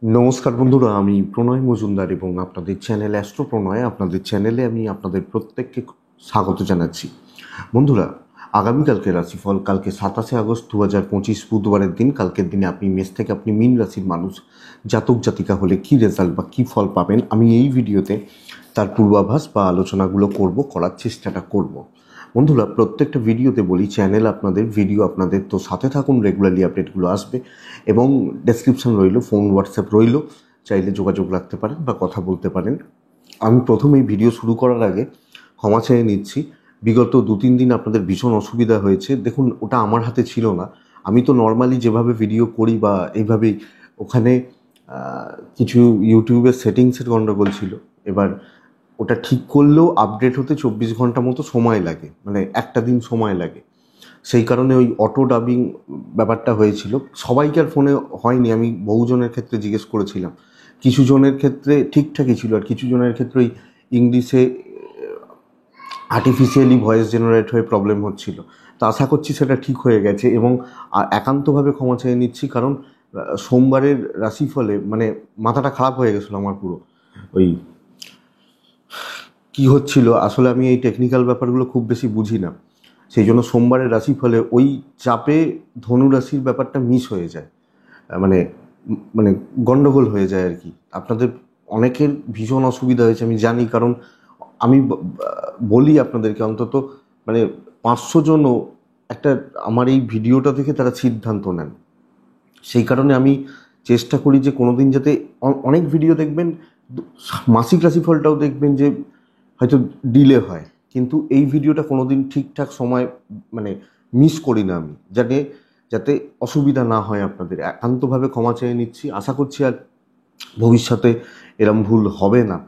নমস্কার বন্ধুরা, আমি প্রণয় মজুমদার এবং আপনাদের চ্যানেল অ্যাস্ট্রো প্রণয়, আপনাদের চ্যানেলে আমি আপনাদের প্রত্যেককে স্বাগত জানাচ্ছি। বন্ধুরা, আগামীকালকে রাশিফল কালকে 27 আগস্ট 2025 বুধবারের দিন। কালকের দিনে আপনি মেষ থেকে আপনি মীন রাশির মানুষ জাতক জাতিকা হলে কী রেজাল্ট বা কী ফল পাবেন, আমি এই ভিডিওতে তার পূর্বাভাস বা আলোচনাগুলো করার চেষ্টাটা করব। বন্ধুরা, প্রত্যেকটা ভিডিওতে বলি চ্যানেল আপনাদের, ভিডিও আপনাদের, তো সাথে থাকুন, রেগুলারলি আপডেটগুলো আসবে এবং ডেসক্রিপশন রইল, ফোন হোয়াটসঅ্যাপ রইল, চাইলে যোগাযোগ রাখতে পারেন বা কথা বলতে পারেন। আমি প্রথমেই ভিডিও শুরু করার আগে ক্ষমা চেয়ে নিচ্ছি, বিগত 2-3 দিন আপনাদের ভীষণ অসুবিধা হয়েছে। দেখুন, ওটা আমার হাতে ছিল না। আমি তো নর্মালি যেভাবে ভিডিও করি বা এইভাবেই, ওখানে কিছু ইউটিউবের সেটিংসের গণ্ডগোল ছিল। এবার ওটা ঠিক করলেও আপডেট হতে 24 ঘন্টা মতো সময় লাগে, মানে একটা দিন সময় লাগে। সেই কারণে ওই অটো ডাবিং ব্যাপারটা হয়েছিল। সবাইকার ফোনে হয়নি, আমি বহুজনের ক্ষেত্রে জিজ্ঞেস করেছিলাম। কিছু জনের ক্ষেত্রে ঠিকঠাকই ছিল, আর কিছু জনের ক্ষেত্রে ওই ইংলিশে আর্টিফিশিয়ালি ভয়েস জেনারেট হয়ে প্রবলেম হচ্ছিল। তো আশা করছি সেটা ঠিক হয়ে গেছে এবং একান্তভাবে ক্ষমা চেয়ে নিচ্ছি, কারণ সোমবারের রাশিফলে মানে মাথাটা খারাপ হয়ে গেছিলো আমার পুরো। ওই কি হচ্ছিল আসলে, আমি এই টেকনিক্যাল ব্যাপারগুলো খুব বেশি বুঝি না, সেই জন্য সোমবারের রাশিফলে ওই চাপে ধনু রাশির ব্যাপারটা মিস হয়ে যায়, মানে মানে গন্ডগোল হয়ে যায় আর কি। আপনাদের অনেকের ভীষণ অসুবিধা হয়েছে আমি জানি, কারণ আমি বলি আপনাদেরকে, অন্তত মানে 500 জনও একটা আমার এই ভিডিওটা থেকে তারা সিদ্ধান্ত নেন। সেই কারণে আমি চেষ্টা করি যে কোনো দিন যাতে, অনেক ভিডিও দেখবেন, মাসিক রাশিফলটাও দেখবেন যে হয়তো ডিলে হয়, কিন্তু এই ভিডিওটা কোনো দিন ঠিকঠাক সময় মানে মিস করি না আমি, যাতে অসুবিধা না হয় আপনাদের। একান্তভাবে ক্ষমা চেয়ে নিচ্ছি, আশা করছি আর ভবিষ্যতে এরম ভুল হবে না।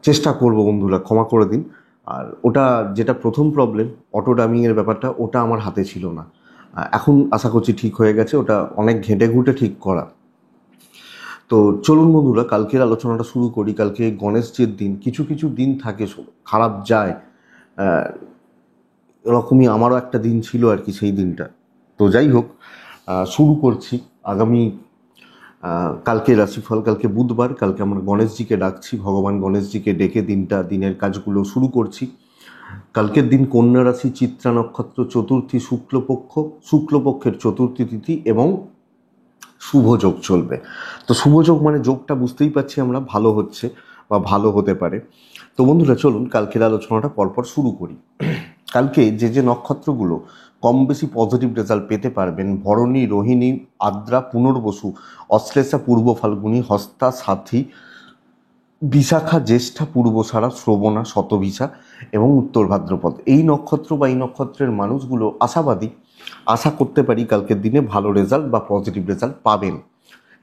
চেষ্টা করব বন্ধুরা, ক্ষমা করে দিন। আর ওটা যেটা প্রথম প্রবলেম, অটো ডামিংয়ের ব্যাপারটা, ওটা আমার হাতে ছিল না। এখন আশা করছি ঠিক হয়ে গেছে, ওটা অনেক ঘেঁটে ঘুঁটে ঠিক করা। তো চলুন বন্ধুরা, কালকের আলোচনাটা শুরু করি। কালকে গণেশজির দিন। কিছু কিছু দিন থাকে খারাপ যায়, এরকমই আমারও একটা দিন ছিল আর কি সেই দিনটা। তো যাই হোক, শুরু করছি আগামী কালকে রাশিফল। কালকে বুধবার, কালকে আমরা গণেশজিকে ডাকছি, ভগবান গণেশজিকে ডেকে দিনের কাজগুলো শুরু করছি। কালকের দিন কন্যা রাশি, চিত্রা নক্ষত্র, চতুর্থী, শুক্লপক্ষের চতুর্থী তিথি এবং শুভ যোগ চলবে। তো শুভ যোগ মানে যোগটা বুঝতেই পারছি আমরা, ভালো হচ্ছে বা ভালো হতে পারে। তো বন্ধুরা, চলুন কালকের আলোচনাটা পরপর শুরু করি। কালকে যে নক্ষত্রগুলো কম বেশি পজিটিভ রেজাল্ট পেতে পারবেন: ভরণী, রোহিণী, আদ্রা, পুনর্বসু, অশ্লেষা, পূর্ব ফাল্গুনী, হস্তা, সাথী, বিশাখা, জ্যেষ্ঠা, পূর্বসারা, শ্রবণা, শতভিসা এবং উত্তর ভাদ্রপদ। এই নক্ষত্র বা এই নক্ষত্রের মানুষগুলো আশাবাদী, আশা করতে পারি কালকের দিনে ভালো রেজাল্ট বা পজিটিভ রেজাল্ট পাবেন।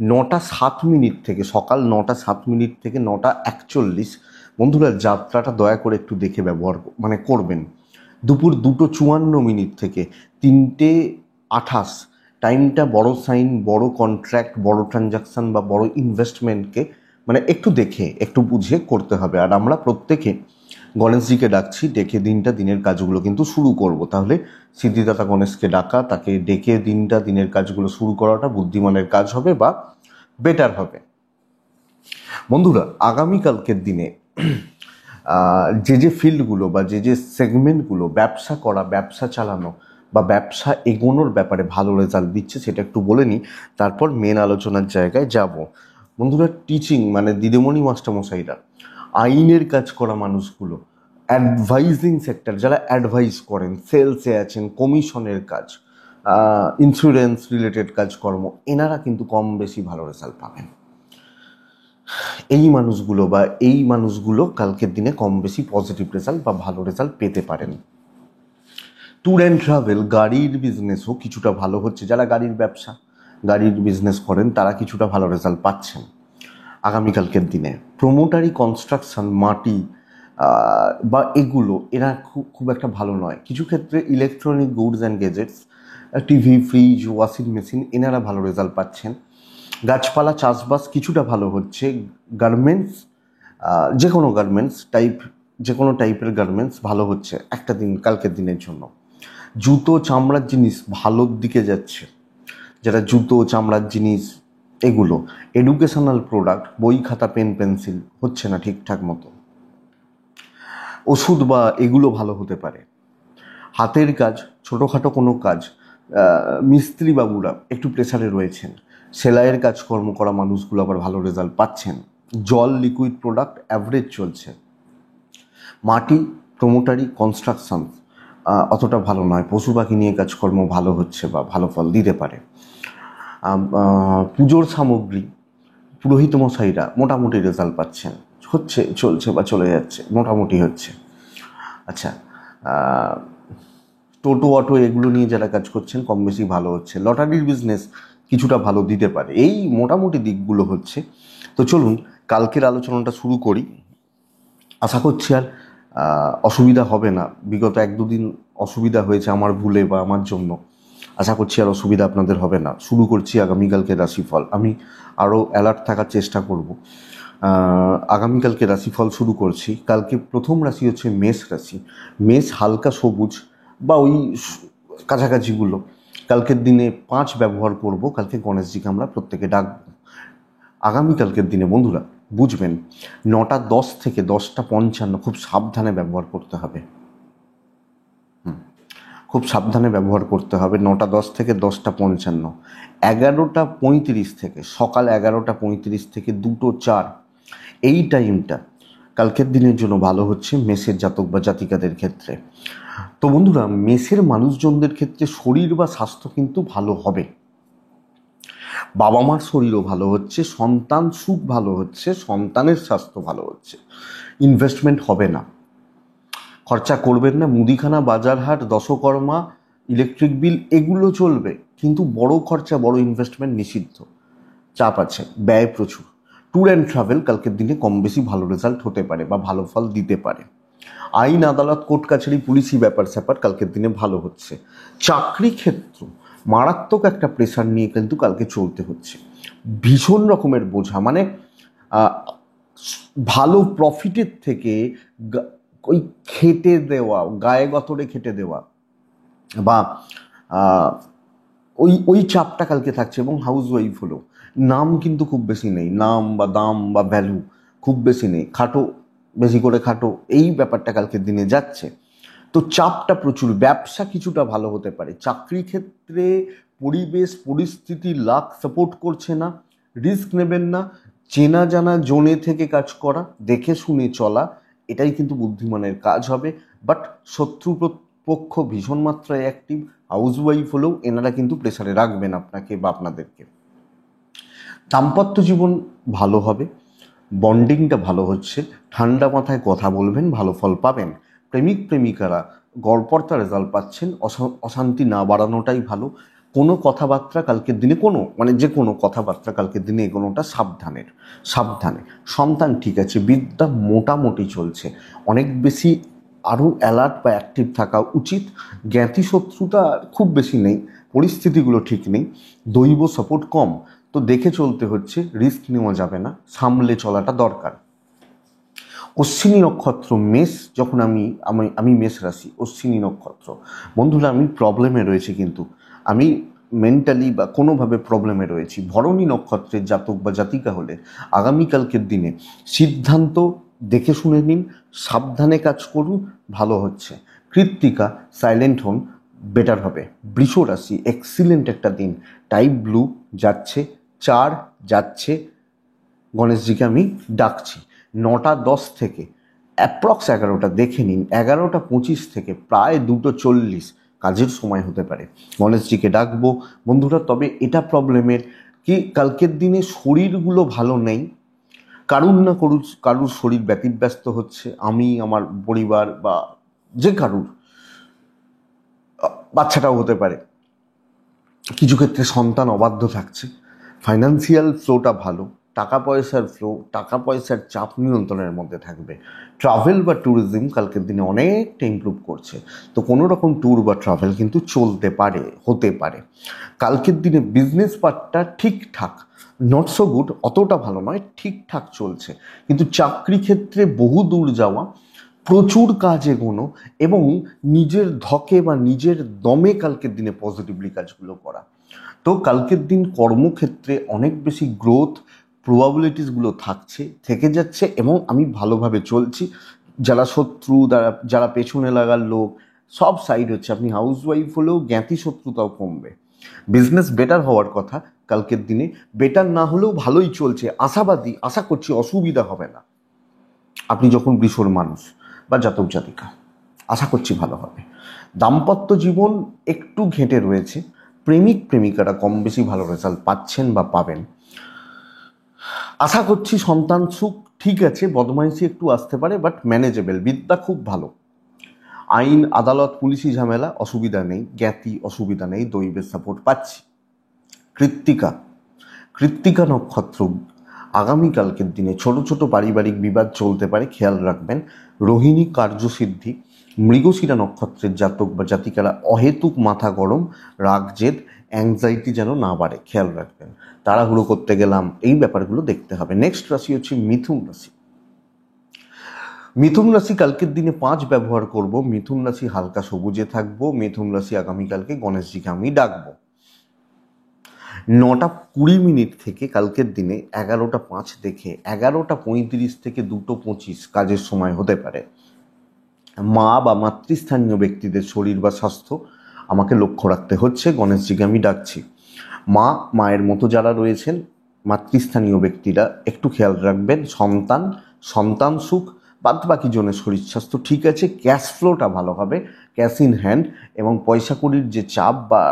9টা 7 মিনিট থেকে, সকাল 9টা 7 মিনিট থেকে 9টা 41, বন্ধুরা যাত্রাটা দয়া করে একটু দেখে করবেন। দুপুর 2টো 54 মিনিট থেকে 3টে 28, টাইমটা বড় সাইন, বড় কন্ট্রাক্ট, বড় ট্রানজাকশান বা বড় ইনভেস্টমেন্টকে মানে একটু দেখে একটু বুঝে করতে হবে। আর আমরা প্রত্যেকে গণেশজিকে ডাকছি, ডেকে দিনের কাজগুলো কিন্তু শুরু করব। তাহলে সিদ্ধিদাতা গণেশকে ডাকা, তাকে ডেকে দিনের কাজগুলো শুরু করাটা বুদ্ধিমানের কাজ হবে বা বেটার হবে। বন্ধুরা, আগামীকালকের দিনে যে ফিল্ডগুলো বা যে সেগমেন্টগুলো ব্যবসা করা, ব্যবসা চালানো বা ব্যবসা এগোনোর ব্যাপারে ভালো রেজাল্ট দিচ্ছে সেটা একটু বলে নিই, তারপর মেন আলোচনার জায়গায় যাব। বন্ধুরা, টিচিং মানে দিদিমণি মাস্টারমশাইরা, আইনের কাজ করা মানুষগুলো, অ্যাডভাইজিং সেক্টর যারা অ্যাডভাইস করেন, সেলসে আছেন, কমিশনের কাজ, ইন্স্যুরেন্স রিলেটেড কাজকর্ম, এনারা কিন্তু কম বেশি ভালো রেজাল্ট পাবেন। এই মানুষগুলো কালকের দিনে কম বেশি পজিটিভ রেজাল্ট বা ভালো রেজাল্ট পেতে পারেন। ট্যুর অ্যান্ড ট্রাভেল, গাড়ির বিজনেসও কিছুটা ভালো হচ্ছে। যারা গাড়ির ব্যবসা, গাড়ির বিজনেস করেন, তারা কিছুটা ভালো রেজাল্ট পাচ্ছেন আগামীকালকের দিনে। প্রোমোটারি, কনস্ট্রাকশন, মাটি বা এগুলো এরা খুব একটা ভালো নয়। কিছু ক্ষেত্রে electronic goods and gadgets, TV, fridge, washing machine, এনারা ভালো রেজাল্ট পাচ্ছেন। গাছপালা, চাষবাস কিছুটা ভালো হচ্ছে। গার্মেন্টস, যে কোনো গার্মেন্টস টাইপ, যে কোনো টাইপের গার্মেন্টস ভালো হচ্ছে একটা দিন, কালকের দিনের জন্য। জুতো, চামড়ার জিনিস ভালোর দিকে যাচ্ছে। যারা জুতো, চামড়ার জিনিস, এগুলো এডুকেশনাল প্রোডাক্ট, বই খাতা পেন পেন্সিল হচ্ছে না ঠিকঠাক মতো, ওষুধ বা এগুলো ভালো হতে পারে। হাতের কাজ, ছোটোখাটো কোনো কাজ, মিস্ত্রি বাবুরা একটু প্রেসারে রয়েছেন, সেলাইয়ের কাজকর্ম করা মানুষগুলো আবার ভালো রেজাল্ট পাচ্ছেন। জল, লিকুইড প্রোডাক্ট অ্যাভারেজ চলছে। মাটি, প্রোমোটারি, কনস্ট্রাকশন অতটা ভালো নয়। পশু পাখি নিয়ে কাজকর্ম ভালো হচ্ছে বা ভালো ফল দিতে পারে। পুজোর সামগ্রী, পুরোহিত মশাইরা মোটামুটি রেজাল্ট পাচ্ছেন, হচ্ছে, চলছে বা চলে যাচ্ছে, মোটামুটি হচ্ছে। আচ্ছা, টোটো অটো এগুলো নিয়ে যারা কাজ করছেন কম বেশি ভালো হচ্ছে। লটারির বিজনেস কিছুটা ভালো দিতে পারে। এই মোটামুটি দিকগুলো হচ্ছে। তো চলুন কালকের আলোচনাটা শুরু করি। আশা করছি আর অসুবিধা হবে না। বিগত 1-2 দিন অসুবিধা হয়েছে আমার ভুলে বা আমার জন্য, আশা করছি আর অসুবিধা আপনাদের হবে না। শুরু করছি আগামীকালকে রাশিফল। আমি আরও অ্যালার্ট থাকার চেষ্টা করব। আগামীকালকে রাশিফল শুরু করছি। কালকে প্রথম রাশি হচ্ছে মেষ রাশি। মেষ হালকা সবুজ বা ওই কাছাকাছিগুলো। কালকের দিনে 5 ব্যবহার করব। কালকে গণেশজিকে আমরা প্রত্যেকে ডাকবো। আগামীকালকের দিনে বন্ধুরা বুঝবেন, 9:10 থেকে 10:55 খুব সাবধানে ব্যবহার করতে হবে। খুব সাবধানে ব্যবহার করতে হবে। 9:10 থেকে 10:55, 11:35 থেকে সকাল 11:35 থেকে 2:04, এই টাইমটা কালকের দিনের জন্য ভালো হচ্ছে মেষের জাতক বা জাতিকাদের ক্ষেত্রে। তো বন্ধুরা, মেষের মানুষজনদের ক্ষেত্রে শরীর বা স্বাস্থ্য কিন্তু ভালো হবে। বাবা মার শরীরও ভালো হচ্ছে, সন্তান সুখ ভালো হচ্ছে, সন্তানের স্বাস্থ্য ভালো হচ্ছে। ইনভেস্টমেন্ট হবে না, খরচা করবেন না। মুদিখানা, বাজার হাট, দশকর্মা, ইলেকট্রিক বিল এগুলো চলবে, কিন্তু বড় খরচা, বড় ইনভেস্টমেন্ট নিষিদ্ধ। চাপ আছে, ব্যয় প্রচুর। ট্যুর অ্যান্ড ট্রাভেল কালকের দিনে কম বেশি ভালো রেজাল্ট হতে পারে বা ভালো ফল দিতে পারে। আইন, আদালত, কোর্ট কাছারি, পুলিশি ব্যাপার স্যাপার কালকের দিনে ভালো হচ্ছে। চাকরি ক্ষেত্র মারাত্মক একটা প্রেশার নিয়ে কিন্তু কালকে চলতে হচ্ছে। ভীষণ রকমের বোঝা, মানে ভালো প্রফিটের থেকে ওই খেটে দেওয়া, গায়ে গতরে খেটে দেওয়া বা ওই চাপটা কালকে থাকছে। এবং হাউস ওয়াইফ হলো, নাম কিন্তু খুব বেশি নেই, নাম বা দাম বা ভ্যালু খুব বেশি নেই, খাটো, বেশি করে খাটো, এই ব্যাপারটা কালকের দিনে যাচ্ছে। তো চাপটা প্রচুর। ব্যবসা কিছুটা ভালো হতে পারে। চাকরি ক্ষেত্রে পরিবেশ পরিস্থিতি লাক সাপোর্ট করছে না, রিস্ক নেবেন না। চেনা জানা জোনে থেকে কাজ করা, দেখে শুনে চলা, এটাই কিন্তু বুদ্ধিমানের কাজ হবে। বাট শত্রু পক্ষ ভীষণ মাত্রায় অ্যাক্টিভ। হাউসওয়াইফ হলেও এনারা কিন্তু প্রেসারে রাখবেন আপনাকে বা আপনাদেরকে। দাম্পত্য জীবন ভালো হবে, বন্ডিংটা ভালো হচ্ছে, ঠান্ডা মাথায় কথা বলবেন, ভালো ফল পাবেন। প্রেমিক প্রেমিকারা গড়পড়তা রেজাল্ট পাচ্ছেন। অশান্তি না বাড়ানোটাই ভালো। কোনো কথাবার্তা কালকের দিনে, যে কোনো কথাবার্তা কালকের দিনে এগোনোটা সাবধানে। সন্তান ঠিক আছে, বিদ্যা মোটামুটি চলছে। অনেক বেশি আরও অ্যালার্ট বা অ্যাক্টিভ থাকা উচিত। জ্ঞাতি শত্রুতা খুব বেশি নেই, পরিস্থিতিগুলো ঠিক নেই, দৈব সাপোর্ট কম। তো দেখে চলতে হচ্ছে, রিস্ক নেওয়া যাবে না, সামলে চলাটা দরকার। অশ্বিনী নক্ষত্র মেষ, যখন আমি মেষ রাশি, অশ্বিনী নক্ষত্র বন্ধুরা, আমি প্রবলেমে রয়েছি, কিন্তু আমি মেন্টালি বা কোনোভাবে প্রবলেমে রয়েছি। ভরণী নক্ষত্রের জাতক বা জাতিকা হলে আগামীকালকের দিনে সিদ্ধান্ত দেখে শুনে নিন, সাবধানে কাজ করুন, ভালো হচ্ছে। কৃত্তিকা সাইলেন্ট হন, বেটার হবে। বৃষ রাশি এক্সিলেন্ট একটা দিন। টাইপ ব্লু যাচ্ছে, 4 যাচ্ছে, গণেশজিকে আমি ডাকছি। 9:10 থেকে অ্যাপ্রক্স 11টা দেখে নিন, 11:25 থেকে প্রায় 2:40 কাজের সময় হতে পারে। গণেশজিকে ডাকবো বন্ধুরা। তবে এটা প্রবলেমের কি, কালকের দিনে শরীরগুলো ভালো নেই। কারুর শরীর ব্যতিব্যস্ত হচ্ছে, আমি, আমার পরিবার বা যে কারুর, বাচ্চাটাও হতে পারে। কিছু ক্ষেত্রে সন্তান অবাধ্য থাকছে। ফাইন্যান্সিয়াল ফ্লোটা ভালো, টাকা পয়সার চাপ নিয়ন্ত্রণের মধ্যে থাকবে। ট্রাভেল বা ট্যুরিজম কালকের দিনে অনেকটা ইমপ্রুভ করছে। তো কোনো রকম ট্যুর বা ট্রাভেল কিন্তু হতে পারে। কালকের দিনে বিজনেস পার্টটা ঠিকঠাক, নট সো গুড, অতটা ভালো নয়, ঠিকঠাক চলছে। কিন্তু চাকরি ক্ষেত্রে বহু দূর যাওয়া, প্রচুর কাজ এগোনো এবং নিজের ধকে বা নিজের দমে কালকের দিনে পজিটিভলি কাজগুলো করা, তো কালকের দিন কর্মক্ষেত্রে অনেক বেশি গ্রোথ প্রবাবিলিটিসগুলো থেকে যাচ্ছে, এবং আমি ভালোভাবে চলছি। যারা শত্রু, যারা পেছনে লাগার লোক, সব সাইড হচ্ছে। আপনি হাউস ওয়াইফ হলেও জ্ঞাতি শত্রুতাও কমবে। বিজনেস বেটার হওয়ার কথা কালকের দিনে, বেটার না হলেও ভালোই চলছে, আশাবাদী, আশা করছি অসুবিধা হবে না। আপনি যখন বৃষর মানুষ বা জাতক জাতিকা, আশা করছি ভালো হবে। দাম্পত্য জীবন একটু ঘেঁটে রয়েছে, প্রেমিক প্রেমিকারা কম বেশি ভালো রেজাল্ট পাচ্ছেন বা পাবেন। আশা করছি সন্তান সুখ ঠিক আছে, বদমাইশি একটু আসতে পারে, বাট ম্যানেজেবল। বিদ্যা খুব ভালো। আইন আদালত পুলিশি ঝামেলা অসুবিধা নেই, জ্ঞাতি অসুবিধা নেই, দৈবের সাপোর্ট পাচ্ছি। কৃত্তিকা নক্ষত্র আগামীকালকের দিনে ছোট ছোট পারিবারিক বিবাদ চলতে পারে, খেয়াল রাখবেন। রোহিণী কার্যসিদ্ধি। মৃগশিরা নক্ষত্রের জাতক বা জাতিকারা অহেতুক মাথা গরম, রাগ জেদ, অ্যাংজাইটি যেন না বাড়ে, খেয়াল রাখবেন। তাড়াহুড়ো করতে গেলাম, এই ব্যাপারগুলো দেখতে হবে। নেক্সট রাশি হচ্ছে মিথুন রাশি। মিথুন রাশি কালকের দিনে 5 ব্যবহার করব। মিথুন রাশি হালকা সবুজে থাকবো। মিথুন রাশি আগামীকালকে গণেশজিকে আমি ডাকবো। 9:20 থেকে কালকের দিনে 11:05 দেখে 11:35 থেকে 2:25 কাজের সময় হতে পারে। মা বা মাতৃস্থানীয় ব্যক্তিদের শরীর বা স্বাস্থ্য আমাকে লক্ষ্য রাখতে হচ্ছে। গণেশজিকে আমি ডাকছি। মায়ের মতো যারা রয়েছেন, মাতৃস্থানীয় ব্যক্তিরা একটু খেয়াল রাখবেন। সন্তান সুখ, বাদ বাকি জনের শরীর স্বাস্থ্য ঠিক আছে। ক্যাশ ফ্লোটা ভালো হবে, ক্যাশ ইন হ্যান্ড, এবং পয়সা কড়ির যে চাপ বা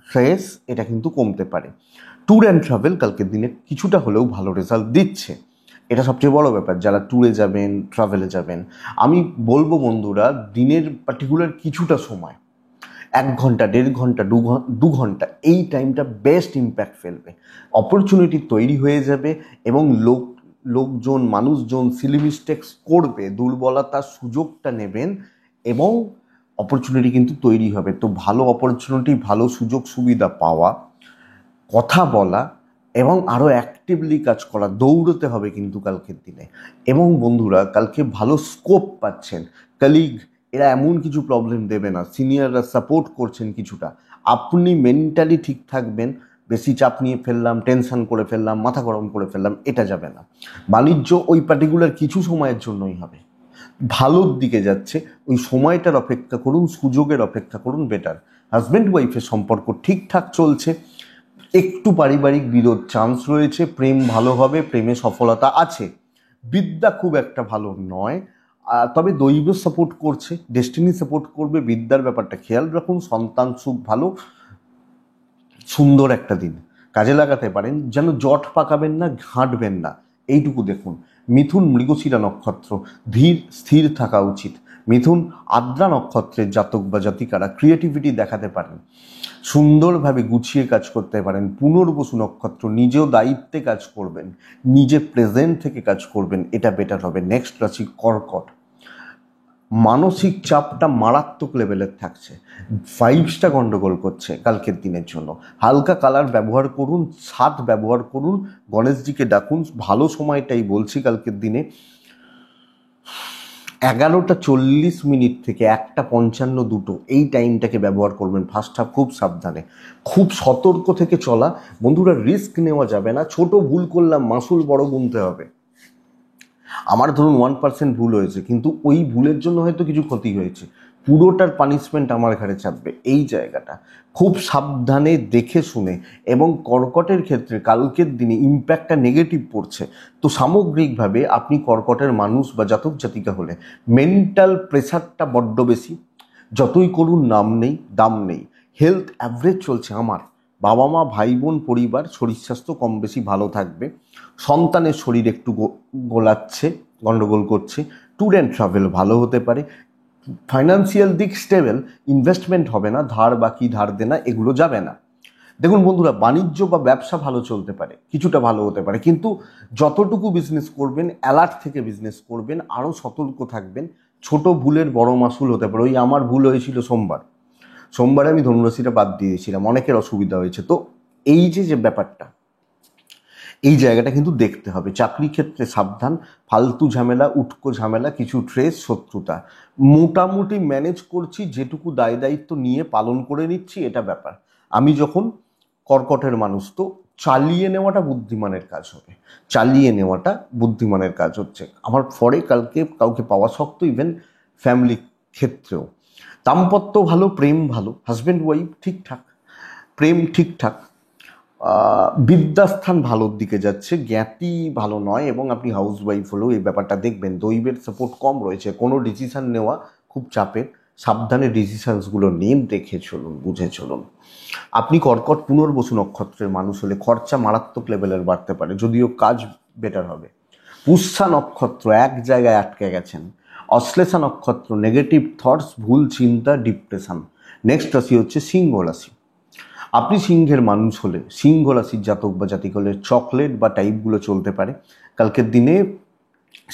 স্ট্রেস এটা কিন্তু কমতে পারে। ট্যুর অ্যান্ড ট্রাভেল কালকের দিনে কিছুটা হলেও ভালো রেজাল্ট দিচ্ছে, এটা সবচেয়ে বড় ব্যাপার। যারা ট্যুরে যাবেন, ট্রাভেলে যাবেন, আমি বলবো বন্ধুরা, দিনের পার্টিকুলার কিছুটা সময়, 1 ঘন্টা, 1.5 ঘন্টা, 2 ঘন্টা, এই টাইমটা বেস্ট ইম্প্যাক্ট ফেলবে। অপরচুনিটি তৈরি হয়ে যাবে, এবং লোকজন, মানুষজন সিলি মিস্টেক্স করবে, দুর্বলতার সুযোগটা নেবেন, এবং অপরচুনিটি কিন্তু তৈরি হবে। তো ভালো অপরচুনিটি, ভালো সুযোগ সুবিধা পাওয়া, কথা বলা, এবং আরও অ্যাক্টিভলি কাজ করা, দৌড়তে হবে কিন্তু কালকের দিনে। এবং বন্ধুরা, কালকে ভালো স্কোপ পাচ্ছেন। কলিগ এরা এমন কিছু প্রবলেম দেবে না, সিনিয়ররা সাপোর্ট করছেন কিছুটা। আপনি মেন্টালি ঠিক থাকবেন। বেশি চাপ নিয়ে ফেললাম, টেনশন করে ফেললাম, মাথা গরম করে ফেললাম, এটা যাবে না। বাণিজ্য ওই পার্টিকুলার কিছু সময়ের জন্যই হবে, ভালোর দিকে যাচ্ছে। ওই সময়টার অপেক্ষা করুন, সুযোগের অপেক্ষা করুন, বেটার। হাজব্যান্ড ওয়াইফের সম্পর্ক ঠিকঠাক চলছে, একটু পারিবারিক বিরোধ চান্স রয়েছে। প্রেম ভালো হবে, প্রেমে সফলতা আছে। বিদ্যা খুব একটা ভালো নয়, তবে দৈব সাপোর্ট করছে, ডেস্টিনি সাপোর্ট করবে। বিদ্যার ব্যাপারটা খেয়াল রাখুন। সন্তান সুখ ভালো, সুন্দর একটা দিন কাজে লাগাতে পারেন। যেন জট পাকাবেন না, ঘাঁটবেন না, এইটুকু দেখুন। মিথুন মৃগশিরা নক্ষত্র, ধীর স্থির থাকা উচিত। মিথুন আদ্রা নক্ষত্রের জাতক বা জাতিকারা ক্রিয়েটিভিটি দেখাতে পারেন, সুন্দরভাবে গুছিয়ে কাজ করতে পারেন। পুনর্বসু নক্ষত্র, নিজেও দায়িত্বে কাজ করবেন, নিজে প্রেজেন্ট থেকে কাজ করবেন, এটা বেটার হবে। নেক্সট রাশি কর্কট। মানসিক চাপটা মারাত্মক লেভেলের থাকছে, ভাইবসটা গন্ডগোল করছে কালকের দিনের জন্য। হালকা কালার ব্যবহার করুন, ছাদ ব্যবহার করুন, গণেশজিকে ডাকুন। ভালো সময়টাই বলছি কালকের দিনে 11:40 থেকে 1:55, 2 এই টাইমটাকে ব্যবহার করবেন। ফার্স্ট হাফ খুব সাবধানে, খুব সতর্ক থেকে চলা। বন্ধুরা, রিস্ক নেওয়া যাবে না। ছোট ভুল করলাম, মাসুল বড় গুনতে হবে। আমার ধরুন 1% ভুল হয়েছে, কিন্তু ওই ভুলের জন্য হয়তো কিছু ক্ষতি হয়েছে, পুরোটার পানিশমেন্ট আমার ঘাড়ে চাপবে। এই জায়গাটা খুব সাবধানে দেখে শুনে। এবং কর্কটের ক্ষেত্রে কালকের দিনে ইম্প্যাক্টটা নেগেটিভ পড়ছে। তো সামগ্রিকভাবে আপনি কর্কটের মানুষ বা জাতক জাতিকা হলে মেন্টাল প্রেশারটা বড্ড বেশি। যতই করুন দাম নেই। হেলথ অ্যাভারেজ চলছে আমার। বাবা মা, ভাই বোন, পরিবার, শরীর স্বাস্থ্য কম বেশি ভালো থাকবে। সন্তানের শরীর একটু গোলাচ্ছে, গন্ডগোল করছে। ট্যুর অ্যান্ড ট্রাভেল ভালো হতে পারে। ফাইন্যান্সিয়াল দিক স্টেবল, ইনভেস্টমেন্ট হবে না, ধার দেনা এগুলো যাবে না। দেখুন বন্ধুরা, বাণিজ্য বা ব্যবসা ভালো চলতে পারে, কিছুটা ভালো হতে পারে, কিন্তু যতটুকু বিজনেস করবেন, অ্যালার্ট থেকে বিজনেস করবেন, আরও সতর্ক থাকবেন। ছোট ভুলের বড় মাসুল হতে পারে। ওই আমার ভুল হয়েছিল সোমবারে আমি ধনুরাশিটা বাদ দিয়েছিলাম, অনেকের অসুবিধা হয়েছে। তো এই যে ব্যাপারটা, এই জায়গাটা কিন্তু দেখতে হবে। চাকরি ক্ষেত্রে সাবধান, ফালতু ঝামেলা, উটকো ঝামেলা, কিছু ট্রেস, শত্রুতা। মোটামুটি ম্যানেজ করছি, যেটুকু দায় দায়িত্ব নিয়ে পালন করে নিচ্ছি, এটা ব্যাপার। আমি যখন কর্কটের মানুষ, তো চালিয়ে নেওয়াটা বুদ্ধিমানের কাজ হবে, চালিয়ে নেওয়াটা বুদ্ধিমানের কাজ হচ্ছে। আমার পরে কালকে কাউকে পাওয়া শক্ত, ইভেন ফ্যামিলি ক্ষেত্রেও। দাম্পত্য ভালো, প্রেম ভালো, হাজব্যান্ড ওয়াইফ ঠিকঠাক, প্রেম ঠিকঠাক, বিদ্যাস্থান ভালোর দিকে যাচ্ছে, জ্ঞাতি ভালো নয়, এবং আপনি হাউস ওয়াইফ হলেও এই ব্যাপারটা দেখবেন দৈবের সাপোর্ট কম রয়েছে। কোনো ডিসিশান নেওয়া খুব চাপের, সাবধানে ডিসিশানসগুলো নিন, দেখে চলুন, বুঝে চলুন। আপনি কর্কট পুনর্বসু নক্ষত্রের মানুষ হলে খরচা মারাত্মক লেভেলের বাড়তে পারে, যদিও কাজ বেটার হবে। পুষ্যা নক্ষত্র এক জায়গায় আটকে গেছেন। অশ্লেষা নক্ষত্র নেগেটিভ থটস, ভুল চিন্তা, ডিপ্রেশন। নেক্সট রাশি হচ্ছে সিংহ রাশি। আপনি সিংহের মানুষ হলে, সিংহ রাশির জাতক বা জাতিক হলে চকলেট বা টাইপগুলো চলতে পারে কালকের দিনে।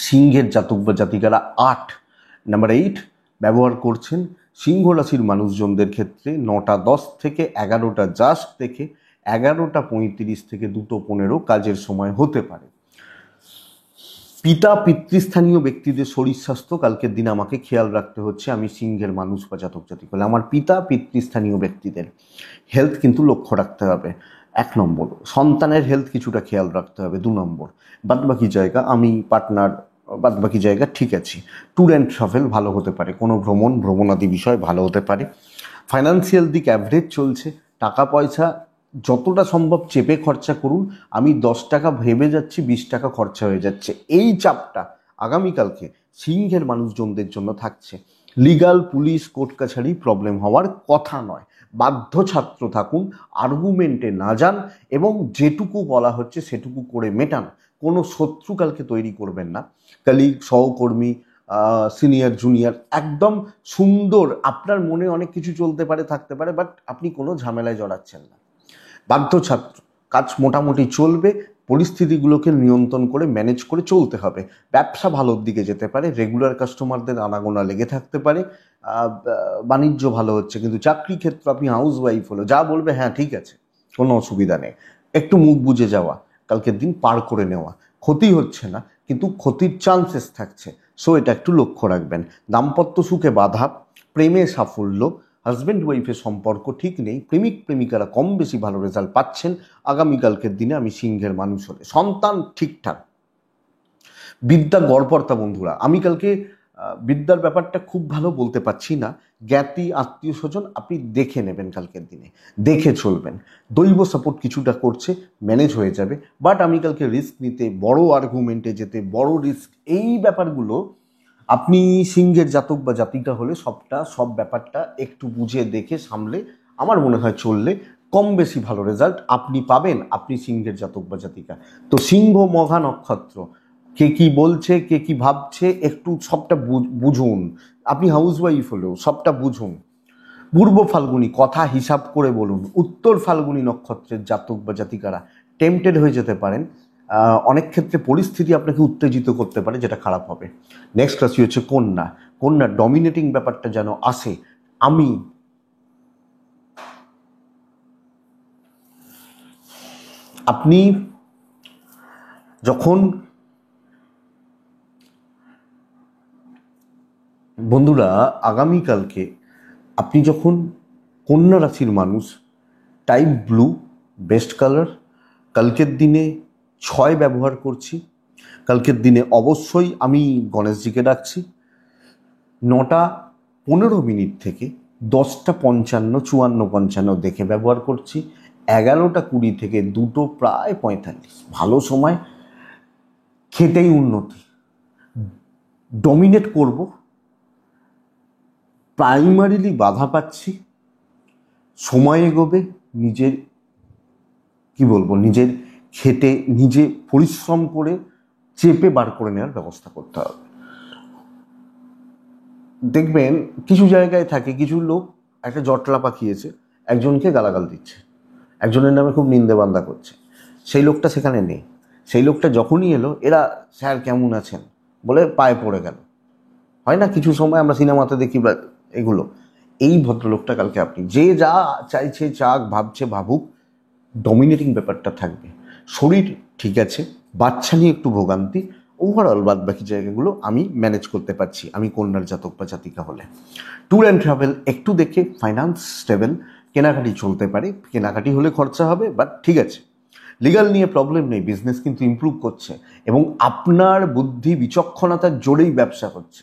সিংহের জাতক বা জাতিকারা 8 ব্যবহার করছেন। সিংহ রাশির মানুষজনদের ক্ষেত্রে 9টা 10 থেকে 11টা জাস্ট থেকে 11টা 35 থেকে 2টো 15 কাজের সময় হতে পারে। পিতা পিতৃস্থানীয় ব্যক্তিদের শরীর স্বাস্থ্য কালকের দিনে আমাকে খেয়াল রাখতে হচ্ছে। আমি সিংহের মানুষ বা জাতক জাতিক হলে আমার পিতা পিতৃস্থানীয় ব্যক্তিদের হেলথ কিন্তু লক্ষ্য রাখতে হবে। 1 নম্বর, সন্তানের হেলথ কিছুটা খেয়াল রাখতে হবে। 2 নম্বর, বাদবাকি জায়গা আমি পার্টনার, বাদবাকি জায়গা ঠিক আছে। ট্যুর অ্যান্ড ট্রাভেল ভালো হতে পারে, কোনো ভ্রমণাদি বিষয় ভালো হতে পারে। ফাইন্যান্সিয়াল দিক অ্যাভারেজ চলছে। টাকা পয়সা যতটা সম্ভব চেপে খরচা করুন। আমি 10 টাকা ভেবে যাচ্ছি, 20 টাকা খরচা হয়ে যাচ্ছে, এই চাপটা আগামীকালকে সিংহের মানুষজনদের জন্য থাকছে। লিগাল, পুলিশ, কোর্ট কাছারি প্রবলেম হওয়ার কথা নয়। বাধ্য ছাত্র থাকুন, আর্গুমেন্টে না যান, এবং যেটুকু বলা হচ্ছে সেটুকু করে মেটান। কোনো শত্রু কালকে তৈরি করবেন না। কলিগ, সহকর্মী, সিনিয়র জুনিয়র, একদম সুন্দর। আপনার মনে অনেক কিছু চলতে পারে, থাকতে পারে, বাট আপনি কোনো ঝামেলায় জড়াচ্ছেন না। বাধ্য ছাত্র, কাজ মোটামুটি চলবে, পরিস্থিতিগুলোকে নিয়ন্ত্রণ করে ম্যানেজ করে চলতে হবে। ব্যবসা ভালোর দিকে যেতে পারে, রেগুলার কাস্টমারদের আনাগোনা লেগে থাকতে পারে। বাণিজ্য ভালো হচ্ছে, কিন্তু চাকরি ক্ষেত্র আপনি হাউস ওয়াইফ হলো, যা বলবে হ্যাঁ ঠিক আছে, কোনো অসুবিধা নেই, একটু মুখ বুঝে যাওয়া, কালকের দিন পার করে নেওয়া। ক্ষতি হচ্ছে না, কিন্তু ক্ষতির চান্সেস থাকছে, সো এটা একটু লক্ষ্য রাখবেন। দাম্পত্য সুখে বাধা, প্রেমে সাফল্য, হাজব্যান্ড ওয়াইফের সম্পর্ক ঠিক নেই, প্রেমিক প্রেমিকারা কম বেশি ভালো রেজাল্ট পাচ্ছেন আগামীকালকের দিনে আমি সিংহের মানুষ হলে। সন্তান ঠিকঠাক। বিদ্যা গড়পড়তা বন্ধুরা, আমি কালকে বিদ্যার ব্যাপারটা খুব ভালো বলতে পারছি না। জ্ঞাতি, আত্মীয় স্বজন আপনি দেখে নেবেন, কালকের দিনে দেখে চলবেন। দৈব সাপোর্ট কিছুটা করছে, ম্যানেজ হয়ে যাবে। বাট আমি কালকে রিস্ক নিতে, বড় আর্গুমেন্টে যেতে, বড় রিস্ক, এই ব্যাপারগুলো আপনি সিংহের জাতক বা জাতিকা হলে সব ব্যাপারটা একটু বুঝে দেখে সামলে আমার মনে হয় চললে কম বেশি ভালো রেজাল্ট আপনি পাবেন, আপনি সিংহের জাতক বা জাতিকা। তো সিংহ মঘা নক্ষত্র, কে কি বলছে, কে কি ভাবছে, একটু সবটা বুঝুন। আপনি হাউস ওয়াইফ হলেও সবটা বুঝুন। পূর্ব ফাল্গুনী, কথা হিসাব করে বলুন। উত্তর ফাল্গুনী নক্ষত্রের জাতক বা জাতিকারা টেম্পটেড হয়ে যেতে পারেন। অনেক ক্ষেত্রে পরিস্থিতি আপনাকে উত্তেজিত করতে পারে, যেটা খারাপ হবে। নেক্সট রাশি হচ্ছে কন্যা। কন্যা ডমিনেটিং ব্যাপারটা যেন আসে। আপনি যখন, বন্ধুরা আগামীকালকে আপনি যখন কন্যা রাশির মানুষ, টাইপ ব্লু বেস্ট কালার। কালকের দিনে 6 ব্যবহার করছি। কালকের দিনে অবশ্যই আমি গণেশজিকে ডাকছি। 9টা 15 থেকে 10টা 55, 54-55 দেখে ব্যবহার করছি। 11টা 20 থেকে 2টো প্রায় 45, ভালো সময়। খেটেই উন্নতি, ডমিনেট করব। প্রাইমারিলি বাধা পাচ্ছি, সময় এগোবে। নিজের নিজের খেটে, নিজে পরিশ্রম করে চেপে বার করে নেওয়ার ব্যবস্থা করতে হবে। দেখবেন কিছু জায়গায় থাকে, কিছু লোক একটা জটলা পাকিয়েছে, একজনকে গালাগাল দিচ্ছে, একজনের নামে খুব নিন্দে বান্দা করছে। সেই লোকটা সেখানে নেই। সেই লোকটা যখনই এলো, এরা স্যার কেমন আছেন বলে পায়ে পড়ে গেল, হয় না কিছু সময় আমরা সিনেমাতে দেখি বা এগুলো। এই ভদ্রলোকটা কালকে আপনি, যে যা চাইছে চাক, ভাবছে ভাবুক, ডমিনেটিং ব্যাপারটা থাকবে। শরীর ঠিক আছে, বাচ্চা নিয়ে একটু ভোগান্তি, ওভারঅল বাদ বাকি জায়গাগুলো আমি ম্যানেজ করতে পারছি আমি কন্যার জাতক বা জাতিকা হলে। ট্যুর অ্যান্ড ট্রাভেল একটু দেখে, ফাইন্যান্স স্টেবল, কেনাকাটি চলতে পারে, কেনাকাটি হলে খরচা হবে, বাট ঠিক আছে। লিগাল নিয়ে প্রবলেম নেই, বিজনেস কিন্তু ইমপ্রুভ করছে এবং আপনার বুদ্ধি বিচক্ষণতার জোরেই ব্যবসা হচ্ছে।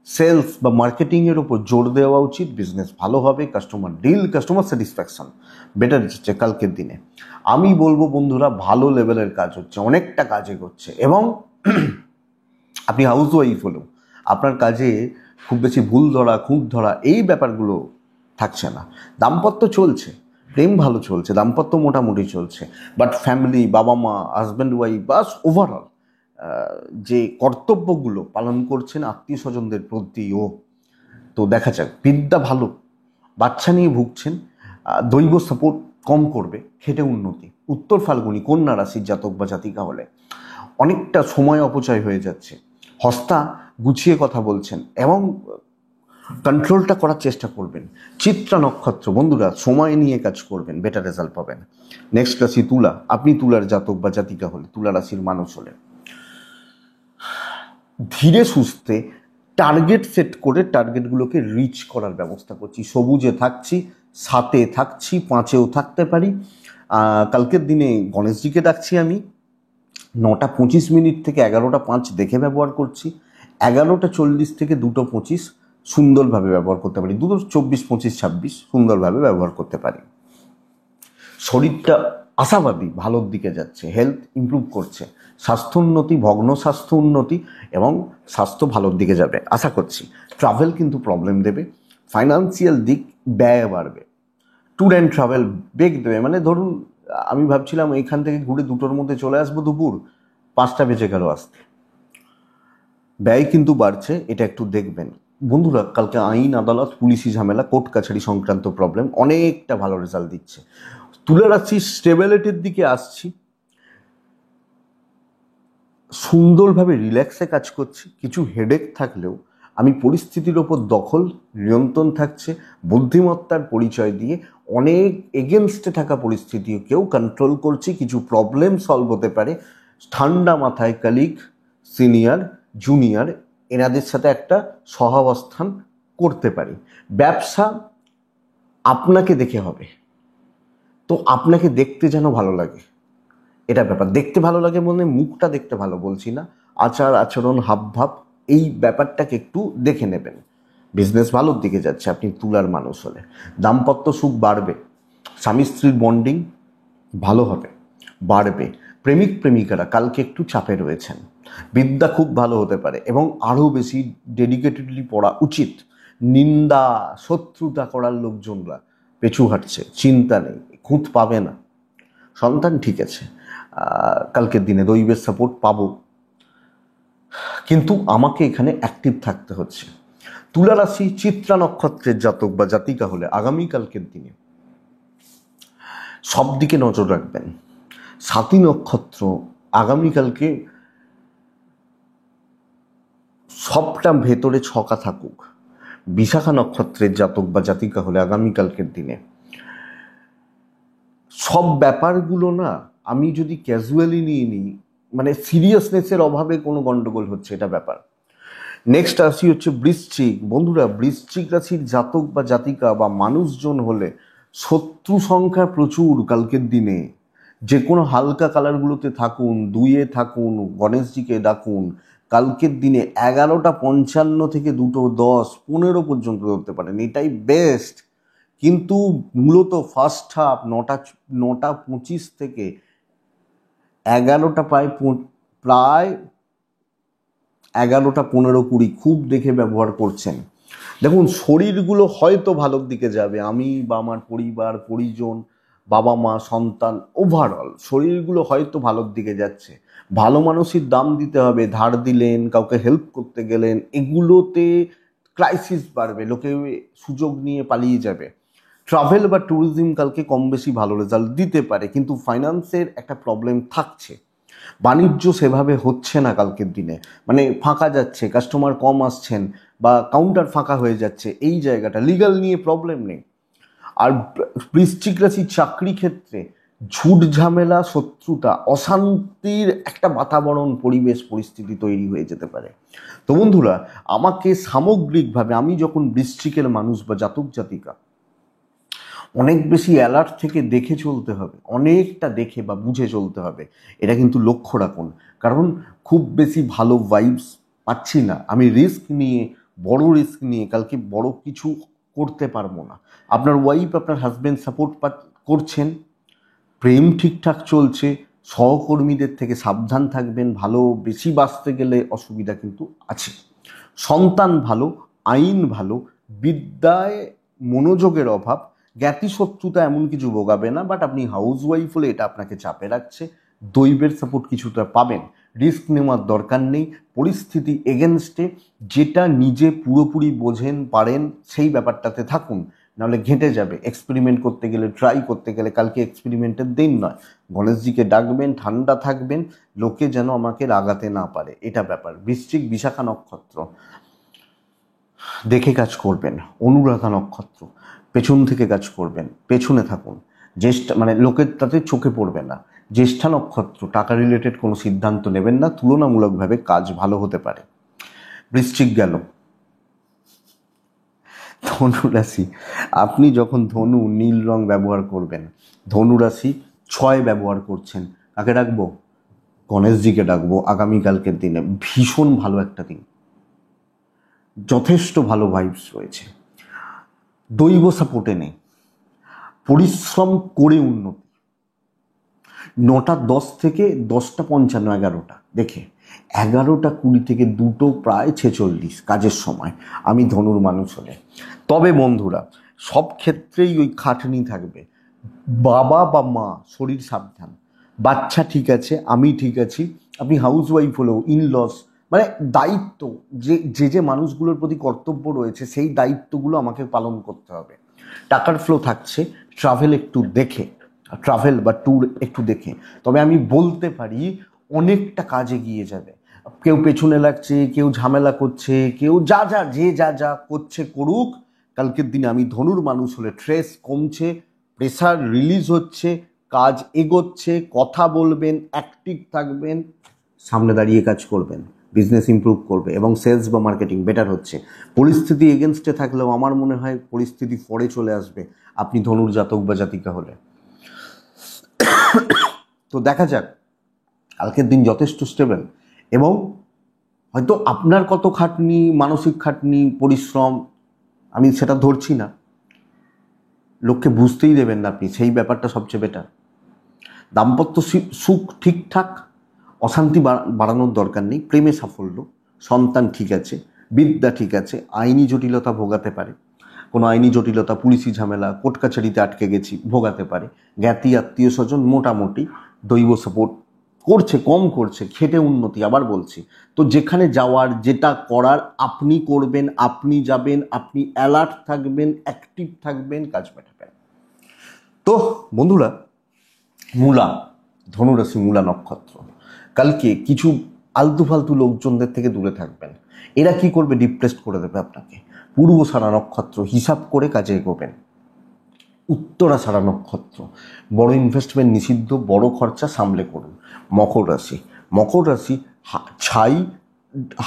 সেলস বা মার্কেটিংয়ের ওপর জোর দেওয়া উচিত, বিজনেস ভালো হবে, customer deal, customer satisfaction better হচ্ছে কালকের দিনে। আমি বলবো বন্ধুরা, ভালো লেভেলের কাজ হচ্ছে, অনেকটা কাজ এগোচ্ছে এবং আপনি হাউস ওয়াইফ হলেও আপনার কাজে খুব বেশি ভুল ধরা, খুঁত ধরা এই ব্যাপারগুলো থাকছে না। দাম্পত্য চলছে, প্রেম ভালো চলছে, দাম্পত্য মোটামুটি চলছে, বাট ফ্যামিলি, বাবা মা, হাজব্যান্ড ওয়াইফ বাস ওভারঅল যে কর্তব্যগুলো পালন করছেন আত্মীয় স্বজনদের প্রতিও, তো দেখা যাক। বিদ্যা ভালো, বাচ্চা নিয়ে ভুগছেন, দৈব সাপোর্ট কম করবে, খেটে উন্নতি। উত্তর ফাল্গুনি কন্যা রাশির জাতক বা জাতিকা হলে অনেকটা সময় অপচয় হয়ে যাচ্ছে, হস্তা গুছিয়ে কথা বলছেন এবং কন্ট্রোলটা করার চেষ্টা করবেন। চিত্রা নক্ষত্র বন্ধুরা, সময় নিয়ে কাজ করবেন, বেটার রেজাল্ট পাবেন। নেক্সট রাশি তুলা। আপনি তুলার জাতক বা জাতিকা হলে, তুলা রাশির মানুষ হলে ধীরে সুস্থে টার্গেট সেট করে টার্গেটগুলোকে রিচ করার ব্যবস্থা করছি। সবুজে থাকছি, সাতে থাকছি, পাঁচেও থাকতে পারি। কালকের দিনে গণেশজিকে ডাকছি আমি, 9:25 থেকে 11:05 দেখে ব্যবহার করছি, 11:40 থেকে 2:25 সুন্দরভাবে ব্যবহার করতে পারি, 2:24, 25, 26 সুন্দরভাবে ব্যবহার করতে পারি। শরীরটা আশাবাদী, ভালোর দিকে যাচ্ছে, হেলথ ইমপ্রুভ করছে, স্বাস্থ্য উন্নতি, ভগ্ন স্বাস্থ্য উন্নতি এবং স্বাস্থ্য ভালোর দিকে যাবে আশা করছি। ট্রাভেল কিন্তু প্রবলেম দেবে, ফাইন্যান্সিয়াল দিক ব্যয় বাড়বে, ট্যুর অ্যান্ড ট্রাভেল বেগ দেবে। মানে ধরুন আমি ভাবছিলাম এখান থেকে ঘুরে 2টোর মধ্যে চলে আসবো, দুপুর 5টা বেজে গেল আসতে, ব্যয় কিন্তু বাড়ছে, এটা একটু দেখবেন বন্ধুরা। কালকে আইন আদালত, পুলিশি ঝামেলা, কোর্ট কাছারি সংক্রান্ত প্রবলেম অনেকটা ভালো রেজাল্ট দিচ্ছে। তুলে রাখছি, স্টেবিলিটির দিকে আসছি, সুন্দরভাবে রিল্যাক্সে কাজ করছি। কিছু হেডেক থাকলেও আমি পরিস্থিতির ওপর দখল, নিয়ন্ত্রণ থাকছে, বুদ্ধিমত্তার পরিচয় দিয়ে অনেক এগেনস্টে থাকা পরিস্থিতিকেও কন্ট্রোল করছি। কিছু প্রবলেম সলভ হতে পারে, ঠান্ডা মাথায় কলিগ, সিনিয়র, জুনিয়র এনাদের সাথে একটা সহাবস্থান করতে পারি। ব্যবসা আপনাকে দেখে হবে, তো আপনাকে দেখতে যেন ভালো লাগে, এটা ব্যাপার। দেখতে ভালো লাগে মানে মুখটা দেখতে ভালো বলছি না, আচার আচরণ, হাবভাব, এই ব্যাপারটাকে একটু দেখে নেবেন। বিজনেস ভালোর দিকে যাচ্ছে আপনি তুলার মানুষ হলে। দাম্পত্য সুখ বাড়বে, স্বামী স্ত্রীর বন্ডিং ভালো হবে, বাড়বে। প্রেমিক প্রেমিকারা কালকে একটু চাপে রয়েছেন, বিদ্যা খুব ভালো হতে পারে এবং আরও বেশি ডেডিকেটেডলি পড়া উচিত। নিন্দা শত্রুতা করার লোকজনরা পেছু হাঁটছে, চিন্তা নেই, খুঁত পাবে না। সন্তান ঠিক আছে, কালকের দিনে দৈবের সাপোর্ট পাবো, কিন্তু আমাকে এখানে অ্যাক্টিভ থাকতে হচ্ছে। তুলা রাশি চিত্রা নক্ষত্রের জাতক বা জাতিকা হলে আগামীকালকের দিনে সব দিকে নজর রাখবেন। সাতী নক্ষত্র আগামীকালকে সবটা ভেতরে ছকা থাকুক। বিশাখা নক্ষত্রের জাতক বা জাতিকা হলে আগামীকালকের দিনে সব ব্যাপারগুলো না আমি যদি ক্যাজুয়ালি নিয়ে নিই, মানে সিরিয়াসনেসের অভাবে কোনো গন্ডগোল হচ্ছে, এটা ব্যাপার। নেক্সট রাশি হচ্ছে বৃশ্চিক বন্ধুরা। বৃশ্চিক রাশির জাতক বা জাতিকা বা মানুষজন হলে শত্রু সংখ্যা প্রচুর কালকের দিনে। যে কোনো হালকা কালারগুলোতে থাকুন, 2-এ থাকুন, গণেশজিকে ডাকুন। কালকের দিনে 11:55 থেকে 2:10, 15 পর্যন্ত ধরতে পারেন, এটাই বেস্ট। কিন্তু মূলত ফার্স্ট হাফ 9:25 থেকে 11টা প্রায় 11:15-20 খুব দেখে ব্যবহার করছেন। দেখুন শরীরগুলো হয়তো ভালোর দিকে যাবে, আমি বা আমার পরিবার পরিজন, বাবা মা, সন্তান, ওভারঅল শরীরগুলো হয়তো ভালোর দিকে যাচ্ছে। ভালো মানুষের দাম দিতে হবে, ধার দিলেন, কাউকে হেল্প করতে গেলেন, এগুলোতে ক্রাইসিস বাড়বে, লোকে সুযোগ নিয়ে পালিয়ে যাবে। ট্রাভেল বা ট্যুরিজম কালকে কম বেশি ভালো রেজাল্ট দিতে পারে, কিন্তু ফাইন্যান্সের একটা প্রবলেম থাকছে। বাণিজ্য সেভাবে হচ্ছে না কালকের দিনে, মানে ফাঁকা যাচ্ছে, কাস্টমার কম আসছেন বা কাউন্টার ফাঁকা হয়ে যাচ্ছে, এই জায়গাটা। লিগাল নিয়ে প্রবলেম নেই। আর বৃশ্চিক রাশি চাকরি ক্ষেত্রে ঝুট ঝামেলা, শত্রুতা, অশান্তির একটা বাতাবরণ, পরিবেশ, পরিস্থিতি তৈরি হয়ে যেতে পারে। তো বন্ধুরা, আমাকে সামগ্রিকভাবে, আমি যখন বৃশ্চিকের মানুষ বা জাতক জাতিকা, অনেক বেশি অ্যালার্ট থেকে দেখে চলতে হবে, অনেকটা দেখে বা বুঝে চলতে হবে। এটা কিন্তু লক্ষ্য রাখুন, কারণ খুব বেশি ভালো ভাইবস পাচ্ছি না। আমি রিস্ক নিয়ে, বড় রিস্ক নিয়ে কালকে বড় কিছু করতে পারবো না। আপনার ওয়াইফ, আপনার হাজব্যান্ড সাপোর্ট করছেন, প্রেম ঠিকঠাক চলছে, সহকর্মীদের থেকে সাবধান থাকবেন। ভালো বেশি বাঁচতে গেলে অসুবিধা কিন্তু আছে। সন্তান ভালো, আইন ভালো, বিদ্যায় মনোযোগের অভাব, জ্ঞাতি শত্রুতা এমন কিছু ভোগাবে না, বাট আপনি হাউস ওয়াইফ হলে এটা আপনাকে চাপে রাখছে। দৈবের সাপোর্ট কিছুটা পাবেন, রিস্ক নেওয়ার দরকার নেই। পরিস্থিতি এগেনস্টে, যেটা নিজে পুরোপুরি বোঝেন পারেন সেই ব্যাপারটাতে থাকুন, নাহলে ঘেঁটে যাবে। এক্সপেরিমেন্ট করতে গেলে, ট্রাই করতে গেলে, কালকে এক্সপেরিমেন্টের দিন নয়। গণেশজিকে ডাকবেন, ঠান্ডা থাকবেন, লোকে যেন আমাকে রাগাতে না পারে, এটা ব্যাপার। বৃশ্চিক, বিশাখা নক্ষত্র দেখে কাজ করবেন। অনুরাধা নক্ষত্র পেছন থেকে কাজ করবেন, পেছনে থাকুন। জ্যেষ্ঠা মানে লোকের তাতে চোখে পড়বে না। জ্যেষ্ঠা নক্ষত্র টাকা রিলেটেড কোনো সিদ্ধান্ত নেবেন না, তুলনামূলকভাবে কাজ ভালো হতে পারে। বৃশ্চিক গেল। ধনু রাশি, আপনি যখন ধনু নীল রং ব্যবহার করবেন, ধনু রাশি 6 ব্যবহার করছেন, কাকে ডাকবো? গণেশজিকে ডাকবো। আগামীকালকের দিনে ভীষণ ভালো একটা দিন, যথেষ্ট ভালো ভাইবস রয়েছে। দৈব সাপোর্টে নেই, পরিশ্রম করে উন্নতি। 9:10 থেকে 10:55, 11টা দেখে, 11:20 থেকে 2টো প্রায় 46 কাজের সময় আমি ধনুর মানুষ হলে। তবে বন্ধুরা, সব ক্ষেত্রেই ওই খাটনি থাকবে। বাবা বা মা শরীর সাবধান, বাচ্চা ঠিক আছে, আমি ঠিক আছি। আপনি হাউস ওয়াইফ হলেও ইনলস, মানে দায়িত্ব, যে মানুষগুলোর প্রতি কর্তব্য রয়েছে সেই দায়িত্বগুলো আমাকে পালন করতে হবে। টাকার ফ্লো থাকছে, ট্রাভেল একটু দেখে, ট্রাভেল বা ট্যুর একটু দেখে। তবে আমি বলতে পারি অনেকটা কাজে গিয়ে যাবে। কেউ পেছনে লাগছে, কেউ ঝামেলা করছে, কেউ যা যা করছে করুক, কালকের দিনে আমি ধনুর মানুষ হলে স্ট্রেস কমছে, প্রেশার রিলিজ হচ্ছে, কাজ এগোচ্ছে। কথা বলবেন, অ্যাক্টিভ থাকবেন, সামনে দাঁড়িয়ে কাজ করবেন, বিজনেস ইমপ্রুভ করবে এবং সেলস বা মার্কেটিং বেটার হচ্ছে। পরিস্থিতি এগেনস্টে থাকলেও আমার মনে হয় পরিস্থিতি ফরে চলে আসবে আপনি ধনুর জাতক বা জাতিকা হলে। তো দেখা যাক, কালকের দিন যথেষ্ট স্টেবল। এবং হয়তো আপনার কত খাটনি, মানসিক খাটনি, পরিশ্রম আমি সেটা ধরছি না, লোককে বুঝতেই দেবেন না আপনি, সেই ব্যাপারটা সবচেয়ে বেটার। দাম্পত্য সুখ ঠিকঠাক, অশান্তি বাড়ানোর দরকার নেই। প্রেমে সাফল্য, সন্তান ঠিক আছে, বিদ্যা ঠিক আছে। আইনি জটিলতা ভোগাতে পারে, কোনো আইনি জটিলতা, পুলিশি ঝামেলা, কোর্ট কাছারিতে আটকে গেছি, ভোগাতে পারে। জ্ঞাতি আত্মীয় স্বজন মোটামুটি দৈব সাপোর্ট করছে, কম করছে, খেটে উন্নতি। আবার বলছি, তো যেখানে যাওয়ার, যেটা করার আপনি করবেন, আপনি যাবেন, আপনি অ্যালার্ট থাকবেন, অ্যাক্টিভ থাকবেন, কাজ পাঠাবেন। তো বন্ধুরা, মূলা, ধনুরাশি মূলা নক্ষত্র, কালকে কিছু আলতু ফালতু লোকজনদের থেকে দূরে থাকবেন। এরা কি করবে? ডিপ্রেসড করে দেবে আপনাকে। পূর্বসারা নক্ষত্র, হিসাব করে কাজে এগোবেন। উত্তরাষাঢ়া নক্ষত্র, বড় ইনভেস্টমেন্ট নিষিদ্ধ, বড় খরচা সামলে করুন। মকর রাশি, মকর রাশি ছাই,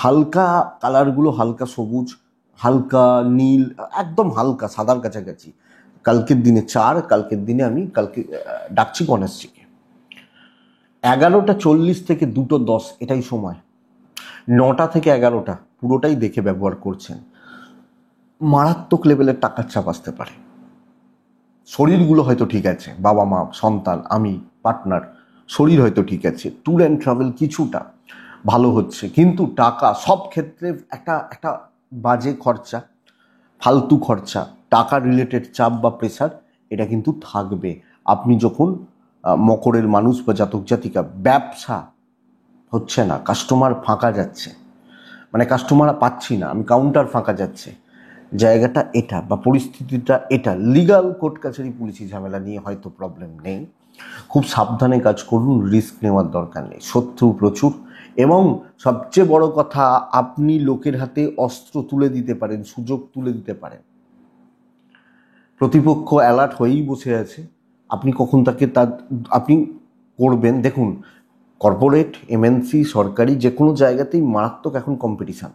হালকা কালারগুলো, হালকা সবুজ, হালকা নীল, একদম হালকা সাদার কাছাকাছি। কালকের দিনে 4, কালকের দিনে আমি ডাকছি গণেশজিকে। 11:40 থেকে 2:10 এটাই সময়। 9টা থেকে 11টা পুরোটাই দেখে ব্যবহার করছেন। মারাত্মক লেভেলের টাকার চাপ আসতে পারে। শরীরগুলো হয়তো ঠিক আছে, বাবা মা, সন্তান, আমি, পার্টনার, শরীর হয়তো ঠিক আছে। ট্যুর অ্যান্ড ট্রাভেল কিছুটা ভালো হচ্ছে, কিন্তু টাকা সব ক্ষেত্রে একটা বাজে খরচা, ফালতু খরচা, টাকা রিলেটেড চাপ বা প্রেশার, এটা কিন্তু থাকবে। আপনি যখন মকরের মানুষ বা জাতক জাতিকা, ব্যবসা হচ্ছে না, কাস্টমার ফাঁকা যাচ্ছে, মানে কাস্টমার পাচ্ছি না, আমি কাউন্টার ফাঁকা যাচ্ছে, জায়গাটা এটা বা পরিস্থিতিটা এটা। লিগাল কোর্ট কাছারি, পুলিশি ঝামেলা নিয়ে হয়তো প্রবলেম নেই। খুব সাবধানে কাজ করুন, রিস্ক নেওয়ার দরকার নেই। শত্রু প্রচুর, এবং সবচেয়ে বড় কথা, আপনি লোকের হাতে অস্ত্র তুলে দিতে পারেন, সুযোগ তুলে দিতে পারেন। প্রতিপক্ষ অ্যালার্ট হয়েই বসে আছে, আপনি কখন তাকে আপনি করবেন। দেখুন, কর্পোরেট, এমএনসি, সরকারি যে কোনো জায়গাতেই মারাত্মক এখন কম্পিটিশান।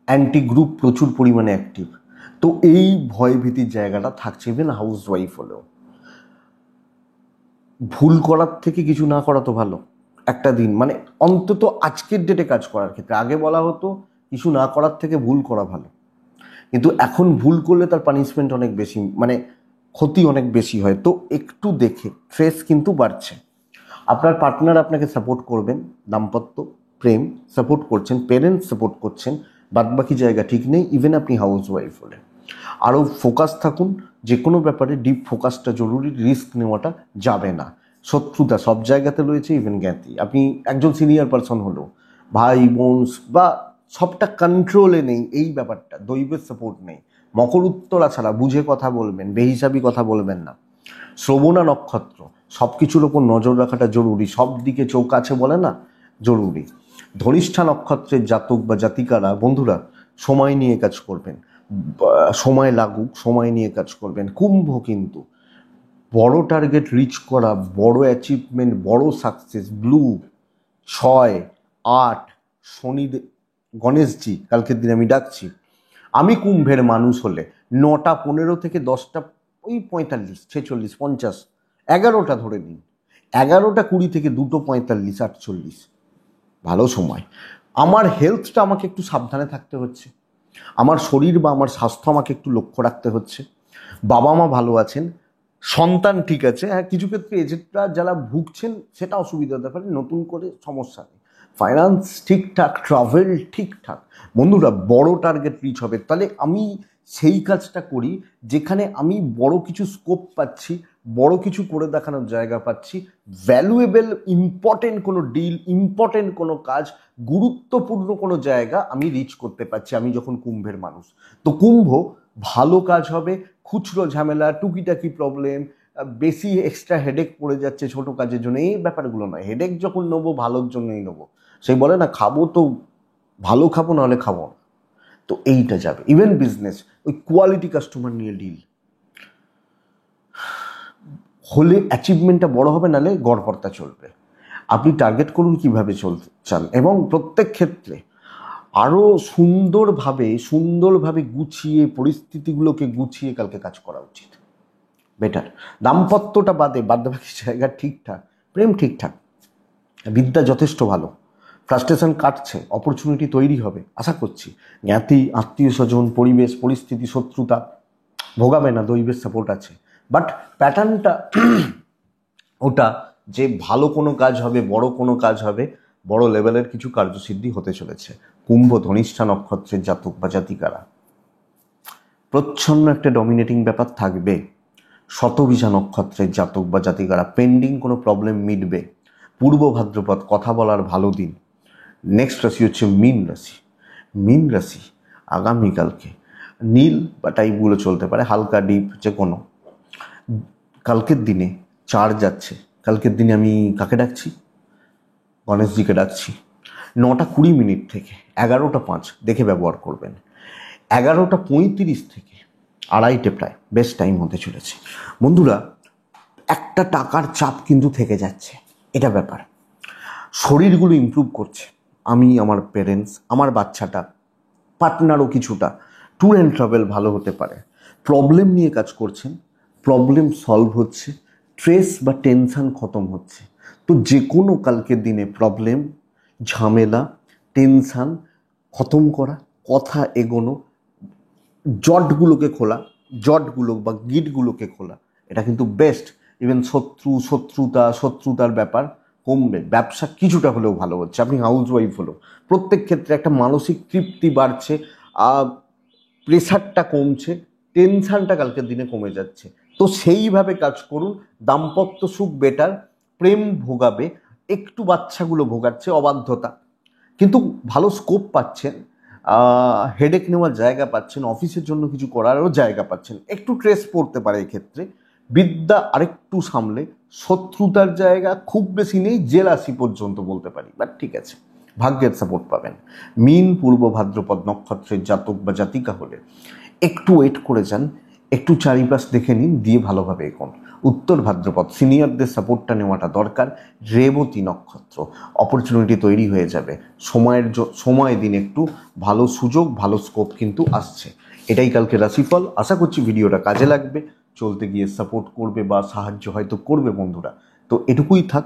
অ্যান্টি গ্রুপ প্রচুর পরিমাণে অ্যাক্টিভ। তো এই ভয় ভীতির জায়গাটা থাকছে ইভেন হাউস ওয়াইফ হলেও। ভুল করার থেকে কিছু না করা তো ভালো। একটা দিন মানে অন্তত আজকের ডেটে কাজ করার ক্ষেত্রে, আগে বলা হতো কিছু না করার থেকে ভুল করা ভালো, কিন্তু এখন ভুল করলে তার পানিশমেন্ট অনেক বেশি, মানে ক্ষতি অনেক বেশি হয়। তো একটু দেখে, স্ট্রেস কিন্তু বাড়ছে। আপনার পার্টনার আপনাকে সাপোর্ট করবেন, দাম্পত্য প্রেম সাপোর্ট করছেন, পেরেন্টস সাপোর্ট করছেন, বাদবাকি জায়গা ঠিক নেই। ইভেন আপনি হাউস ওয়াইফ হলে আরও ফোকাস থাকুন, যে কোনো ব্যাপারে ডিপ ফোকাসটা জরুরি, রিস্ক নেওয়াটা যাবে না। শত্রুতা সব জায়গাতে রয়েছে, ইভেন জ্ঞাতি। আপনি একজন সিনিয়র পারসন হলেও ভাই বোন বা সবটা কন্ট্রোলে নেই, এই ব্যাপারটা দৈবের সাপোর্ট নেই। মকর উত্তরা ছাড়া বুঝে কথা বলবেন, বেহিসাবি কথা বলবেন না। শ্রবণা নক্ষত্র, সব কিছুর ওপর নজর রাখাটা জরুরি, সব দিকে চোখ আছে বলে না, জরুরি। ধনিষ্ঠা নক্ষত্রের জাতক বা জাতিকারা বন্ধুরা সময় নিয়ে কাজ করবেন, সময় লাগুক, সময় নিয়ে কাজ করবেন। কুম্ভ কিন্তু বড় টার্গেট রিচ করা, বড় অ্যাচিভমেন্ট, বড় সাকসেস। ব্লু 6, 8 শনি গণেশজি কালকের দিন আমি ডাকছি। আমি কুম্ভের মানুষ হলে 9টা 15 থেকে 10টা, ওই 45, 46, 50, 11টা ধরে নিন, 11টা 20 থেকে 2টো 45, 48 ভালো সময়। আমার হেলথটা আমাকে একটু সাবধানে থাকতে হচ্ছে, আমার শরীর বা আমার স্বাস্থ্য আমাকে একটু লক্ষ্য রাখতে হচ্ছে। বাবা মা ভালো আছেন, সন্তান ঠিক আছে, হ্যাঁ কিছু ক্ষেত্রে এজেন্টরা যারা ভুগছেন সেটা অসুবিধা হতে পারে, নতুন করে সমস্যা নেই। ফাইন্যান্স ঠিকঠাক, ট্রাভেল ঠিকঠাক। বন্ধুরা বড় টার্গেট রিচ হবে, তাহলে আমি সেই কাজটা করি যেখানে আমি বড় কিছু স্কোপ পাচ্ছি, বড় কিছু করে দেখানোর জায়গা পাচ্ছি, ভ্যালুয়েবল ইম্পর্টেন্ট কোনো ডিল, ইম্পর্টেন্ট কোনো কাজ, গুরুত্বপূর্ণ কোনো জায়গা আমি রিচ করতে পারছি আমি যখন কুম্ভের মানুষ। তো কুম্ভ ভালো কাজ হবে, খুচরো ঝামেলা, টুকিটাকি প্রবলেম, বেশি এক্সট্রা হেডেক পড়ে যাচ্ছে ছোট কাজের জন্য, এই ব্যাপারগুলো নয়। হেডেক যখন নেবো ভালোর জন্যই নেবো, সেই বলে না খাবো তো ভালো খাবো, নাহলে খাবো না। তো এইটা যাবে। ইভেন বিজনেস, ওই কোয়ালিটি কাস্টমার নিয়ে ডিল হলে অ্যাচিভমেন্টটা বড় হবে, নাহলে গড়পড়তা চলবে। আপনি টার্গেট করুন কিভাবে চলতে চান, এবং প্রত্যেক ক্ষেত্রে আরও সুন্দরভাবে গুছিয়ে, পরিস্থিতিগুলোকে গুছিয়ে কালকে কাজ করা উচিত, বেটার। দাম্পত্যটা বাকি জায়গা ঠিকঠাক, প্রেম ঠিকঠাক, বিদ্যা যথেষ্ট ভালো, ফ্রাস্ট্রেশন কাটছে, অপরচুনিটি তৈরি হবে আশা করছি। জ্ঞাতি, আত্মীয় স্বজন, পরিবেশ পরিস্থিতি, শত্রুতা ভোগাবে না, দৈবের সাপোর্ট আছে। বাট প্যাটার্নটা ওটা যে ভালো কোনো কাজ হবে, বড় কোনো কাজ হবে, বড় লেভেলের কিছু কার্যসিদ্ধি হতে চলেছে। কুম্ভ ধনিষ্ঠা নক্ষত্রের জাতক বা জাতিকারা প্রচ্ছন্ন একটা ডমিনেটিং ব্যাপার থাকবে। শতভিষা নক্ষত্রের জাতক বা জাতিকারা পেন্ডিং কোনো প্রবলেম মিটবে। পূর্ব ভাদ্রপদ কথা বলার ভালো দিন। নেক্সট রাশি হচ্ছে মীন রাশি। মীন রাশি আগামীকালকে নীল বা টাইপগুলো চলতে পারে, হালকা ডিপ যে কোনো। কালকের দিনে 4 যাচ্ছে, কালকের দিনে আমি কাকে ডাকছি? গণেশজিকে ডাকছি। 9টা 20 থেকে 11টা 5 দেখে ব্যবহার করবেন। 11টা 35 থেকে 2:30 প্রায় বেস্ট টাইম হতে চলেছে। বন্ধুরা একটা টাকার চাপ কিন্তু থেকে যাচ্ছে, এটা ব্যাপার। শরীরগুলো ইমপ্রুভ করছে, আমি, আমার পেরেন্টস, আমার বাচ্চাটা, পার্টনারও কিছুটা। ট্যুর অ্যান্ড ট্রাভেল ভালো হতে পারে। প্রবলেম নিয়ে কাজ করছেন, প্রবলেম সলভ হচ্ছে, স্ট্রেস বা টেনশান খতম হচ্ছে। তো যে কোনো কালকের দিনে প্রবলেম, ঝামেলা, টেনশান খতম করা, কথা এগোনো, জটগুলো বা গিটগুলোকে খোলা, এটা কিন্তু বেস্ট। ইভেন শত্রুতার ব্যাপার কমবে। ব্যবসা কিছুটা হলেও ভালো হচ্ছে, আপনি হাউস ওয়াইফ হলেও প্রত্যেক ক্ষেত্রে একটা মানসিক তৃপ্তি বাড়ছে, প্রেশারটা কমছে, টেনশানটা কালকের দিনে কমে যাচ্ছে। তো সেইভাবে কাজ করুন। দাম্পত্য সুখ বেটার, প্রেম ভোগাবে, একটু বাচ্চাগুলো ভোগাচ্ছে, অবাধ্যতা, কিন্তু ভালো স্কোপ পাচ্ছেন, হেডেক নেওয়ার জায়গা পাচ্ছেন, অফিসের জন্য কিছু করারও জায়গা পাচ্ছেন। একটু স্ট্রেস পড়তে পারে এক্ষেত্রে, বিদ্যা আরেকটু সামলে। শত্রুতার জায়গা খুব বেশি নেই, জেলাসি পর্যন্ত বলতে পারি, বাট ঠিক আছে, ভাগ্যের সাপোর্ট পাবেন। মীন পূর্ব ভাদ্রপদ নক্ষত্রের জাতক বা জাতিকা হলে একটু ওয়েট করে যান, একটু চারিপাশ দেখে নিন, দিয়ে ভালোভাবে এগোন। উত্তর ভাদ্রপদ সিনিয়রদের সাপোর্টটা নেওয়াটা দরকার। রেবতী নক্ষত্র অপরচুনিটি তৈরি হয়ে যাবে, সময় দিন একটু ভালো সুযোগ, ভালো স্কোপ কিন্তু আসছে। এটাই কালকে রাশিফল। আশা করছি ভিডিওটা কাজে লাগবে, চলতে গিয়ে সাপোর্ট করবে বা সাহায্য হয়তো করবে বন্ধুরা। তো এটুকুই থাক,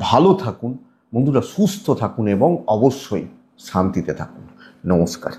ভালো থাকুন বন্ধুরা, সুস্থ থাকুন এবং অবশ্যই শান্তিতে থাকুন। নমস্কার।